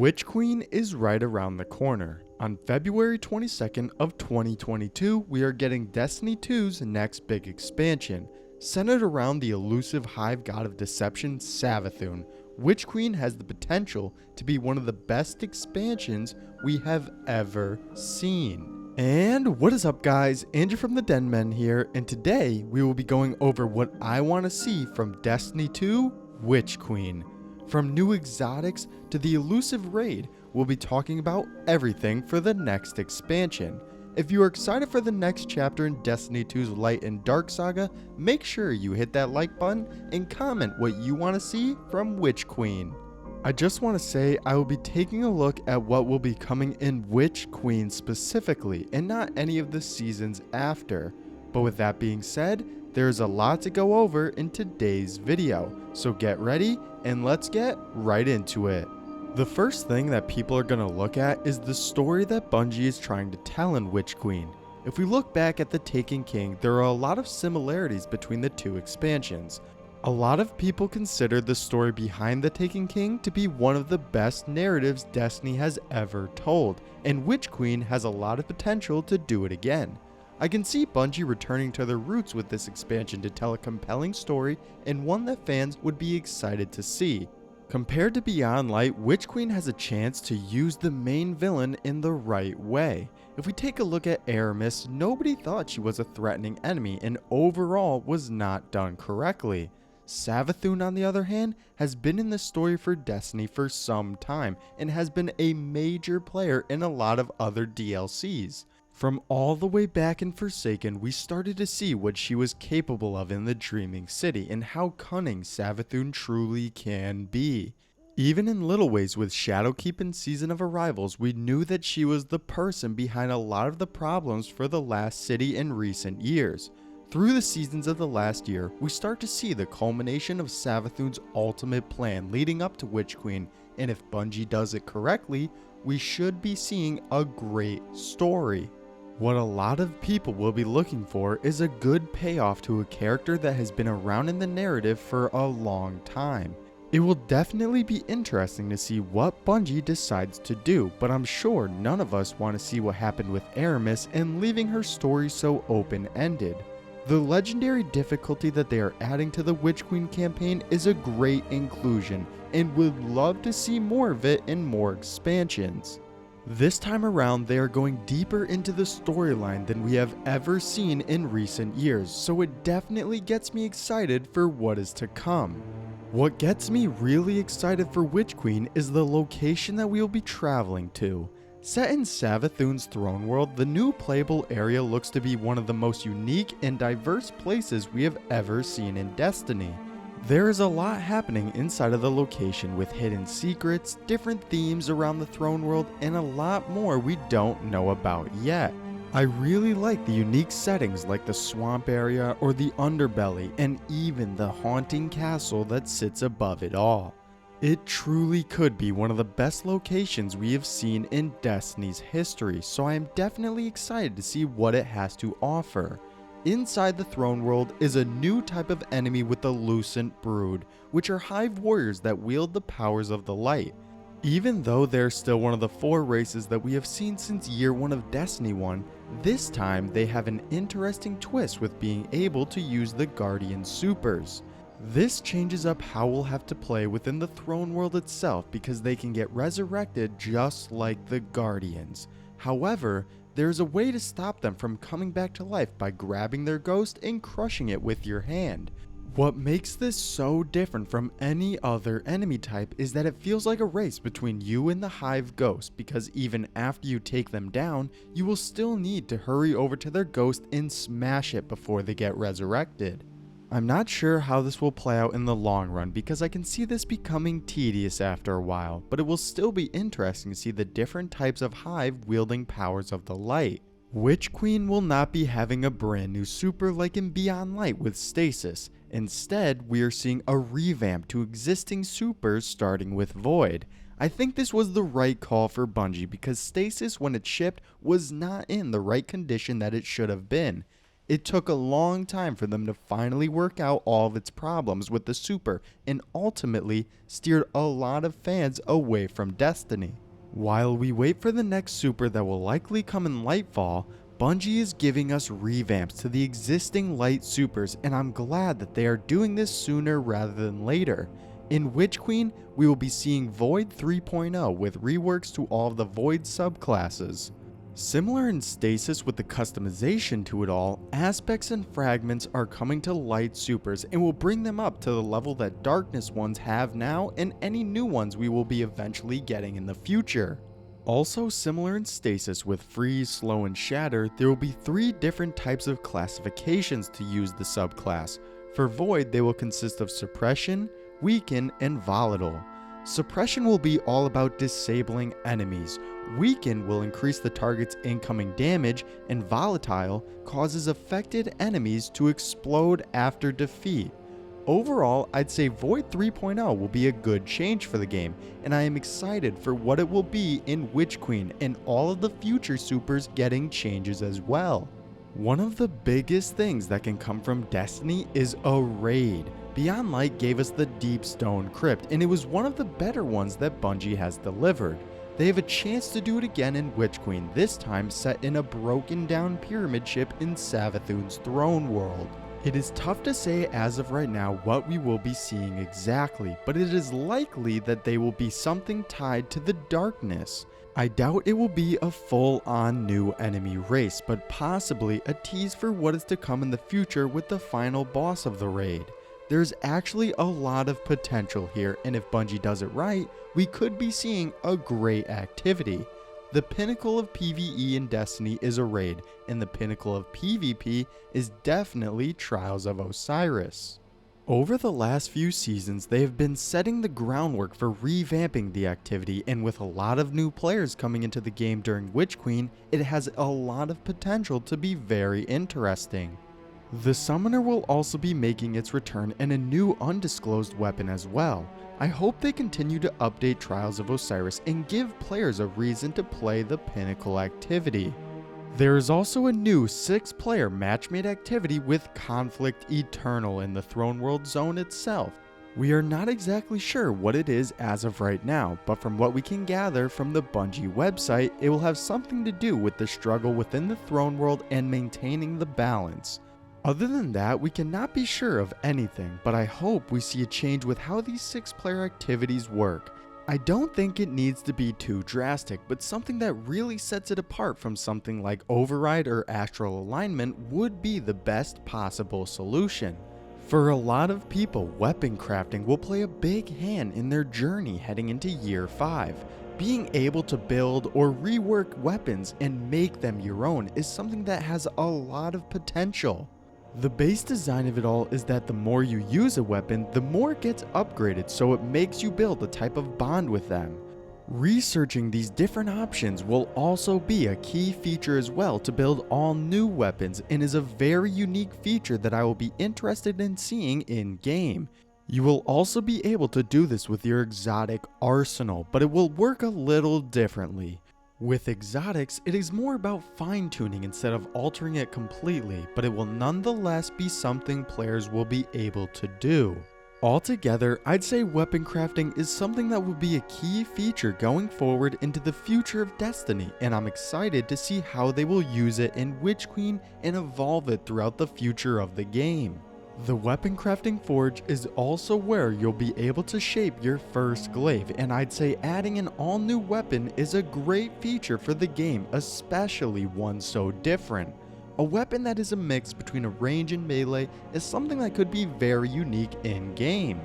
Witch Queen is right around the corner. On February 22nd of 2022, we are getting Destiny 2's next big expansion. Centered around the elusive hive god of deception, Savathun, Witch Queen has the potential to be one of the best expansions we have ever seen. And what is up guys, Andrew from the Den Men here, and today we will be going over what I want to see from Destiny 2 Witch Queen. From new exotics to the elusive raid, we'll be talking about everything for the next expansion. If you are excited for the next chapter in Destiny 2's Light and Dark saga, make sure you hit that like button and comment what you want to see from Witch Queen. I just want to say I will be taking a look at what will be coming in Witch Queen specifically and not any of the seasons after. But with that being said, there is a lot to go over in today's video, so get ready and let's get right into it. The first thing that people are going to look at is the story that Bungie is trying to tell in Witch Queen. If we look back at the Taken King, there are a lot of similarities between the two expansions. A lot of people consider the story behind the Taken King to be one of the best narratives Destiny has ever told, and Witch Queen has a lot of potential to do it again. I can see Bungie returning to their roots with this expansion to tell a compelling story and one that fans would be excited to see. Compared to Beyond Light, Witch Queen has a chance to use the main villain in the right way. If we take a look at Aramis, nobody thought she was a threatening enemy and overall was not done correctly. Savathun, on the other hand, has been in the story for Destiny for some time and has been a major player in a lot of other DLCs. From all the way back in Forsaken, we started to see what she was capable of in the Dreaming City and how cunning Savathun truly can be. Even in little ways with Shadowkeep and Season of Arrivals, we knew that she was the person behind a lot of the problems for the last city in recent years. Through the seasons of the last year, we start to see the culmination of Savathun's ultimate plan leading up to Witch Queen, and if Bungie does it correctly, we should be seeing a great story. What a lot of people will be looking for is a good payoff to a character that has been around in the narrative for a long time. It will definitely be interesting to see what Bungie decides to do, but I'm sure none of us want to see what happened with Aramis and leaving her story so open-ended. The legendary difficulty that they are adding to the Witch Queen campaign is a great inclusion, and would love to see more of it in more expansions. This time around, they are going deeper into the storyline than we have ever seen in recent years, so it definitely gets me excited for what is to come. What gets me really excited for Witch Queen is the location that we will be traveling to. Set in Savathun's throne world, the new playable area looks to be one of the most unique and diverse places we have ever seen in Destiny. There is a lot happening inside of the location with hidden secrets, different themes around the throne world, and a lot more we don't know about yet. I really like the unique settings like the swamp area or the underbelly, and even the haunting castle that sits above it all. It truly could be one of the best locations we have seen in Destiny's history, so I am definitely excited to see what it has to offer. Inside the throne world is a new type of enemy with the Lucent Brood, which are hive warriors that wield the powers of the light. Even though they're still one of the 4 races that we have seen since year 1 of Destiny 1, this time they have an interesting twist with being able to use the Guardian Supers. This changes up how we'll have to play within the throne world itself because they can get resurrected just like the Guardians. However, there's a way to stop them from coming back to life by grabbing their ghost and crushing it with your hand. What makes this so different from any other enemy type is that it feels like a race between you and the hive ghost, because even after you take them down, you will still need to hurry over to their ghost and smash it before they get resurrected. I'm not sure how this will play out in the long run because I can see this becoming tedious after a while, but it will still be interesting to see the different types of hive wielding powers of the light. Witch Queen will not be having a brand new super like in Beyond Light with Stasis. Instead, we are seeing a revamp to existing supers starting with Void. I think this was the right call for Bungie because Stasis when it shipped was not in the right condition that it should have been. It took a long time for them to finally work out all of its problems with the Super and ultimately steered a lot of fans away from Destiny. While we wait for the next Super that will likely come in Lightfall, Bungie is giving us revamps to the existing Light Supers, and I'm glad that they are doing this sooner rather than later. In Witch Queen, we will be seeing Void 3.0 with reworks to all of the Void subclasses. Similar in Stasis with the customization to it all, aspects and fragments are coming to Light Supers and will bring them up to the level that Darkness ones have now and any new ones we will be eventually getting in the future. Also similar in Stasis with Freeze, Slow, and Shatter, there will be 3 different types of classifications to use the subclass. For Void, they will consist of Suppression, Weaken, and Volatile. Suppression will be all about disabling enemies. Weaken will increase the target's incoming damage, and Volatile causes affected enemies to explode after defeat. Overall, I'd say Void 3.0 will be a good change for the game, and I am excited for what it will be in Witch Queen and all of the future supers getting changes as well. One of the biggest things that can come from Destiny is a raid. Beyond Light gave us the Deep Stone Crypt, and it was one of the better ones that Bungie has delivered. They have a chance to do it again in Witch Queen, this time set in a broken down pyramid ship in Savathun's throne world. It is tough to say as of right now what we will be seeing exactly, but it is likely that they will be something tied to the darkness. I doubt it will be a full-on new enemy race, but possibly a tease for what is to come in the future with the final boss of the raid. There's actually a lot of potential here, and if Bungie does it right, we could be seeing a great activity. The pinnacle of PvE in Destiny is a raid, and the pinnacle of PvP is definitely Trials of Osiris. Over the last few seasons, they have been setting the groundwork for revamping the activity, and with a lot of new players coming into the game during Witch Queen, it has a lot of potential to be very interesting. The Summoner will also be making its return and a new undisclosed weapon as well. I hope they continue to update Trials of Osiris and give players a reason to play the Pinnacle activity. There is also a new 6-player matchmade activity with Conflict Eternal in the Throne World zone itself. We are not exactly sure what it is as of right now, but from what we can gather from the Bungie website, it will have something to do with the struggle within the Throne World and maintaining the balance. Other than that, we cannot be sure of anything, but I hope we see a change with how these 6-player activities work. I don't think it needs to be too drastic, but something that really sets it apart from something like Override or Astral Alignment would be the best possible solution. For a lot of people, weapon crafting will play a big hand in their journey heading into Year 5. Being able to build or rework weapons and make them your own is something that has a lot of potential. The base design of it all is that the more you use a weapon, the more it gets upgraded, so it makes you build a type of bond with them. Researching these different options will also be a key feature as well to build all new weapons, and is a very unique feature that I will be interested in seeing in game. You will also be able to do this with your exotic arsenal, but it will work a little differently. With exotics, it is more about fine-tuning instead of altering it completely, but it will nonetheless be something players will be able to do. Altogether, I'd say weapon crafting is something that will be a key feature going forward into the future of Destiny, and I'm excited to see how they will use it in Witch Queen and evolve it throughout the future of the game. The Weapon Crafting Forge is also where you'll be able to shape your first glaive, and I'd say adding an all-new weapon is a great feature for the game, especially one so different. A weapon that is a mix between a range and melee is something that could be very unique in-game.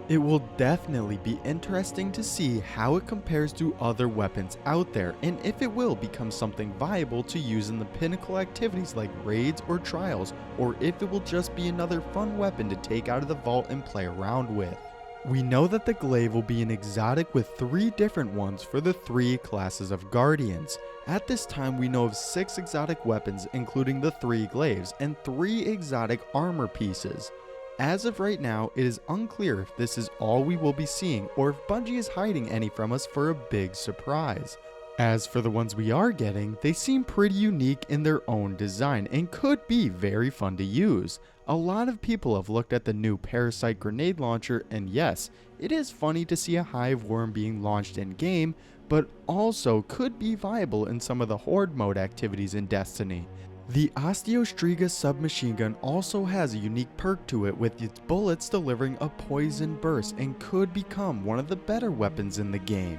It will definitely be interesting to see how it compares to other weapons out there, and if it will become something viable to use in the pinnacle activities like raids or trials, or if it will just be another fun weapon to take out of the vault and play around with. We know that the glaive will be an exotic with 3 different ones for the 3 classes of guardians. At this time we know of 6 exotic weapons including the 3 glaives and 3 exotic armor pieces. As of right now, it is unclear if this is all we will be seeing or if Bungie is hiding any from us for a big surprise. As for the ones we are getting, they seem pretty unique in their own design and could be very fun to use. A lot of people have looked at the new Parasite grenade launcher, and yes, it is funny to see a hive worm being launched in game, but also could be viable in some of the horde mode activities in Destiny. The Osteostriga submachine gun also has a unique perk to it, with its bullets delivering a poison burst and could become one of the better weapons in the game.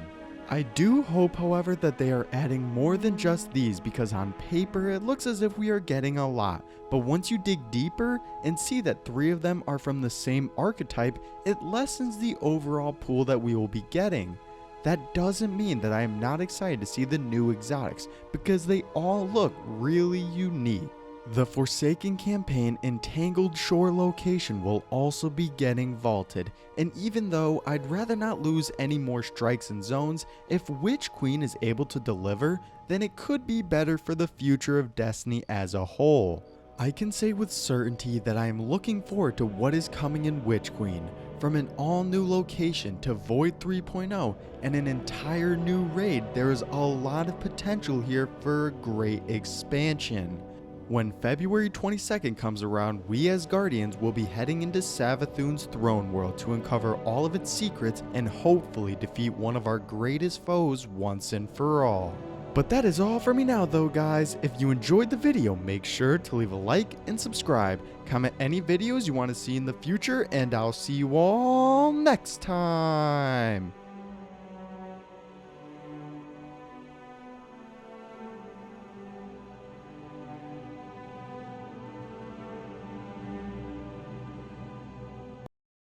I do hope, however, that they are adding more than just these, because on paper it looks as if we are getting a lot, but once you dig deeper and see that 3 of them are from the same archetype, it lessens the overall pool that we will be getting. That doesn't mean that I am not excited to see the new exotics, because they all look really unique. The Forsaken campaign Entangled Shore location will also be getting vaulted, and even though I'd rather not lose any more strikes and zones, if Witch Queen is able to deliver, then it could be better for the future of Destiny as a whole. I can say with certainty that I am looking forward to what is coming in Witch Queen. From an all new location to Void 3.0 and an entire new raid, there is a lot of potential here for a great expansion. When February 22nd comes around, we as Guardians will be heading into Savathun's throne world to uncover all of its secrets and hopefully defeat one of our greatest foes once and for all. But that is all for me now though, guys. If you enjoyed the video, make sure to leave a like and subscribe. Comment any videos you want to see in the future, and I'll see you all next time.